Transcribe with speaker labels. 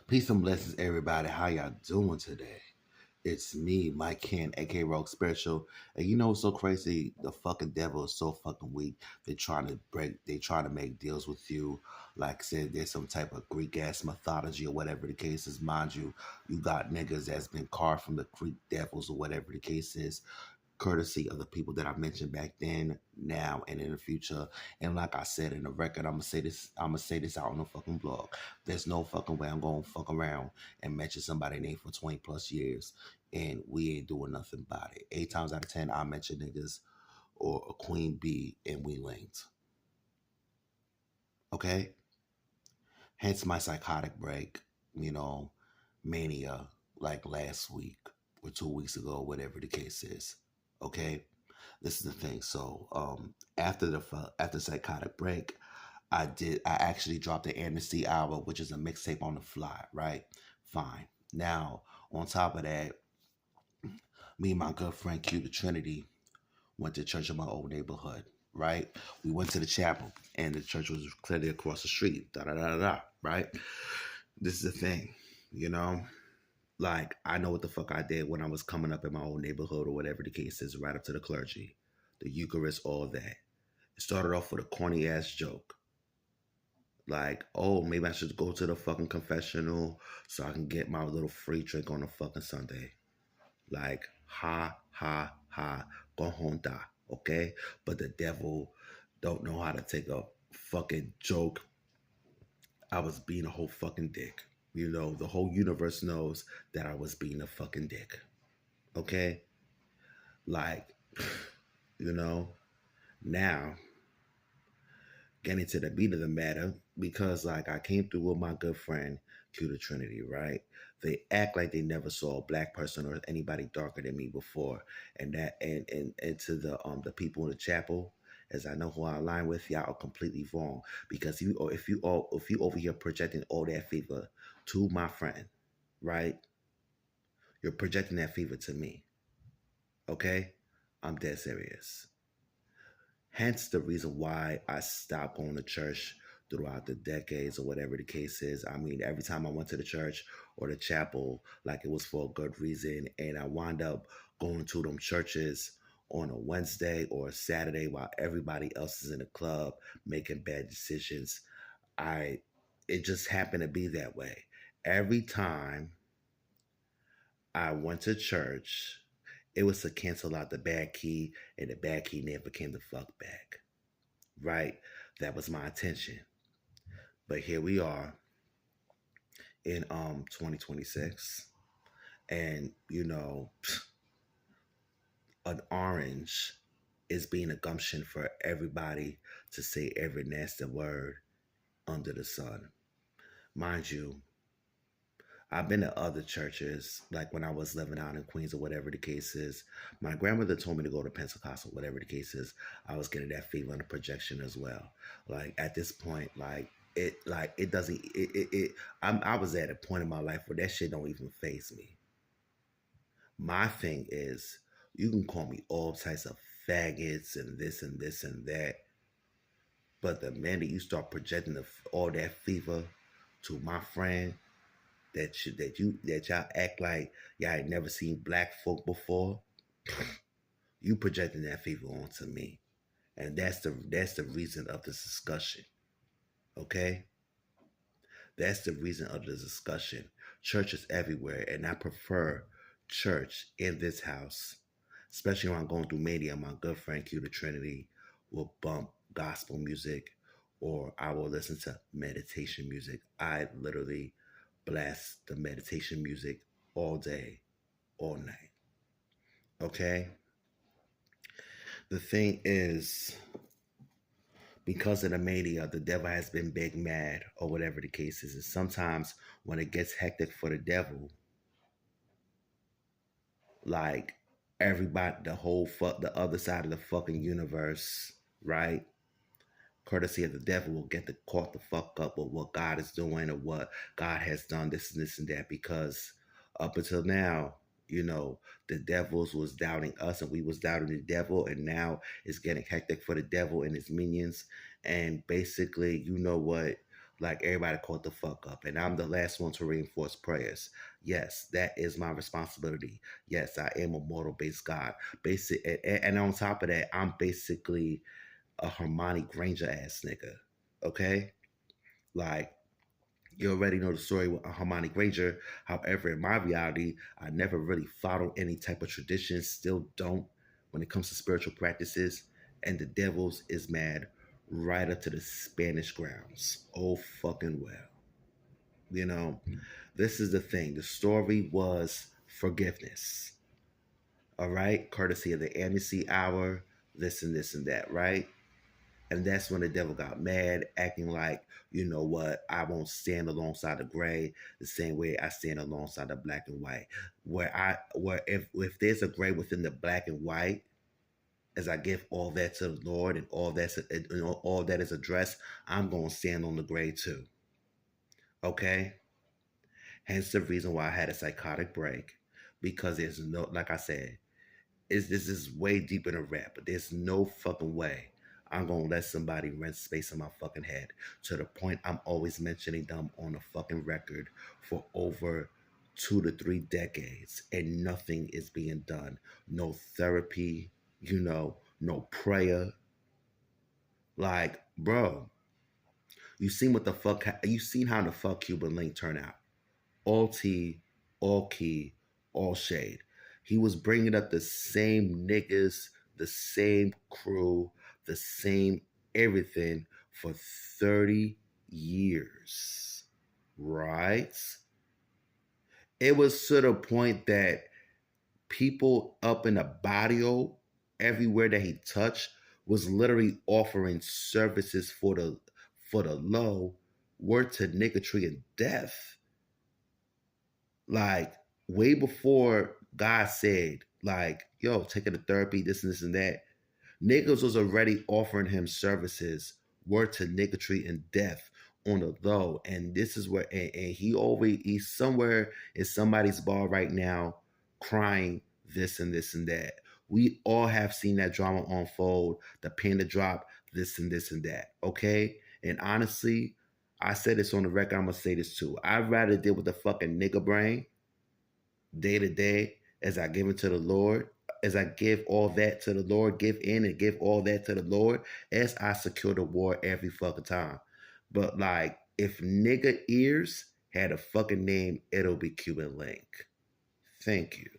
Speaker 1: Peace and blessings, everybody. How y'all doing today? It's me, Mike Ken, aka Rogue Spiritual. And you know what's so crazy? The fucking devil is so fucking weak. They try to make deals with you. Like I said, there's some type of Greek ass mythology or whatever the case is. Mind you, you got niggas that's been carved from the Greek devils or whatever the case is, courtesy of the people that I mentioned back then, now, and in the future. And like I said in the record, I'm gonna say this out on the fucking blog. There's no fucking way I'm gonna fuck around and mention somebody's name for 20 plus years and we ain't doing nothing about it. 8 times out of 10, I mention niggas or a queen bee and we linked. Okay? Hence my psychotic break, mania, like last week or 2 weeks ago, whatever the case is. Okay, this is the thing. So after psychotic break, I actually dropped the Amnesty Hour, which is a mixtape on the fly. Right, fine. Now on top of that, me and my good friend Q the Trinity went to church in my old neighborhood. Right, we went to the chapel, and the church was clearly across the street. Da da da da da. Right, this is the thing, you know. Like, I know what the fuck I did when I was coming up in my own neighborhood or whatever the case is, right up to the clergy, the Eucharist, all that. It started off with a corny ass joke. Like, oh, maybe I should go to the fucking confessional so I can get my little free drink on a fucking Sunday. Like, ha, ha, ha, go home, da, okay? But the devil don't know how to take a fucking joke. I was being a whole fucking dick. You know, the whole universe knows that I was being a fucking dick. Okay? Like, now, getting to the meat of the matter, because, like, I came through with my good friend, Q the Trinity, right? They act like they never saw a black person or anybody darker than me before. And to the people in the chapel, as I know who I align with, y'all are completely wrong. Because if you over here projecting all that fever to my friend, right? You're projecting that fever to me. Okay? I'm dead serious. Hence the reason why I stopped going to church throughout the decades or whatever the case is. I mean, every time I went to the church or the chapel, like it was for a good reason. And I wound up going to them churches on a Wednesday or a Saturday while everybody else is in the club making bad decisions. It just happened to be that way. Every time I went to church, it was to cancel out the bad key, and the bad key never came the fuck back. Right? That was my intention. But here we are in 2026, and an orange is being a gumption for everybody to say every nasty word under the sun. Mind you, I've been to other churches, like when I was living out in Queens or whatever the case is. My grandmother told me to go to Pentecostal, whatever the case is. I was getting that fever and the projection as well. Like at this point, I was at a point in my life where that shit don't even faze me. My thing is, you can call me all types of faggots and this and this and that, but the minute you start projecting all that fever to my friend, that y'all act like y'all had never seen black folk before, you projecting that fever onto me. And that's the reason of this discussion. Okay? That's the reason of the discussion. Church is everywhere, and I prefer church in this house, especially when I'm going through Mania. My good friend Q the Trinity will bump gospel music, or I will listen to meditation music. I literally blast the meditation music all day, all night. Okay? The thing is, because of the mania, the devil has been big mad or whatever the case is. And sometimes when it gets hectic for the devil, like everybody, the other side of the fucking universe, right? Courtesy of the devil will get caught the fuck up with what God is doing or what God has done, this and this and that. Because up until now, the devils was doubting us and we was doubting the devil, and now it's getting hectic for the devil and his minions. And basically, you know what? like everybody caught the fuck up, and I'm the last one to reinforce prayers. Yes, that is my responsibility. Yes, I am a mortal-based God. And on top of that, I'm basically a Hermione Granger ass nigga. Okay, like you already know the story with Hermione Granger. However, in my reality, I never really followed any type of tradition. Still don't when it comes to spiritual practices. And the devils is mad right up to the Spanish grounds. Oh fucking well. You know, this is the thing. The story was forgiveness. All right, courtesy of the Amnesty Hour, this and that, right? And that's when the devil got mad, acting like, you know what, I won't stand alongside the gray the same way I stand alongside the black and white. Where if there's a gray within the black and white, as I give all that to the Lord and all that is addressed, I'm gonna stand on the gray too. Okay? Hence the reason why I had a psychotic break. Because there's no, like I said, this is way deeper than rap, but there's no fucking way I'm gonna let somebody rent space in my fucking head to the point I'm always mentioning them on a fucking record for over 2 to 3 decades, and nothing is being done. No therapy, no prayer. Like, bro, you seen how the fuck Cuban Link turn out? All tea, all key, all shade. He was bringing up the same niggas, the same crew, the same everything for 30 years, right? It was to the point that people up in the barrio, everywhere that he touched, was literally offering services for the low, word to niggatry and death. Like way before God said, like, yo, take it to therapy, this and this and that, niggas was already offering him services, word to niggatry and death on the low. And this is where, and he's somewhere in somebody's bar right now crying this and that. We all have seen that drama unfold, the panda drop, this and that. Okay. And honestly, I said this on the record, I'm gonna say this too. I'd rather deal with the fucking nigga brain day to day as I give it to the Lord, as I give all that to the Lord, give in and give all that to the Lord, as I secure the war every fucking time. But like, if nigga ears had a fucking name, it'll be Cuban Link. Thank you.